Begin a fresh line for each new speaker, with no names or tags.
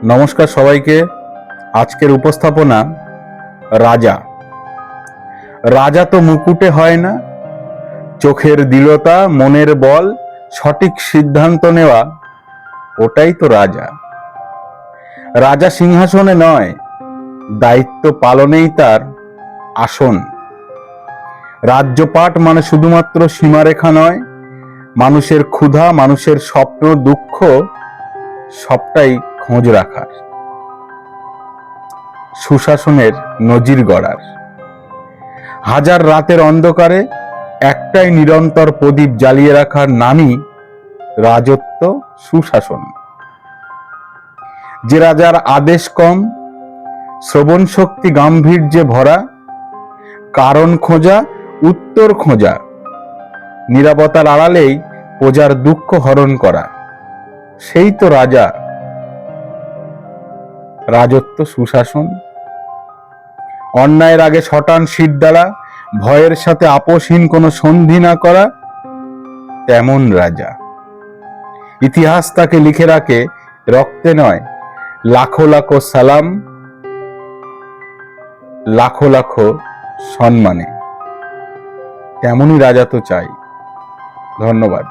নমস্কার সবাইকে। আজকের উপস্থাপনা রাজা। রাজা তো মুকুটে হয় না, চোখের দৃঢ়তা, মনের বল, সঠিক সিদ্ধান্ত নেওয়া, ওটাই তো রাজা। রাজা সিংহাসনে নয়, দায়িত্ব পালনেই তার আসন। রাজ্যপাট মানে শুধুমাত্র সীমারেখা নয়, মানুষের ক্ষুধা, মানুষের স্বপ্ন, দুঃখ সবটাই খোঁজ রাখার, সুশাসনের নজির গড়ার। হাজার রাতের অন্ধকারে একটাই নিরন্তর প্রদীপ জ্বালিয়ে রাখার নামই রাজত্ব, সুশাসন। যে রাজার আদেশ কম, শ্রবণ শক্তি গাম্ভীর্যে ভরা, কারণ খোঁজা, উত্তর খোঁজা, নীরবতার আড়ালেই প্রজার দুঃখ হরণ করা, সেই তো রাজা। রাজত্ব, সুশাসন। অন্যায়ের আগে শটান শির দ্বারা, ভয়ের সাথে আপোষহীন কোনো সন্ধি না করা, তেমন রাজা। ইতিহাস তাকে লিখে রাখে রক্তে নয়, লাখো লাখো সালাম, লাখো লাখো সম্মানে। তেমনই রাজা তো চাই। ধন্যবাদ।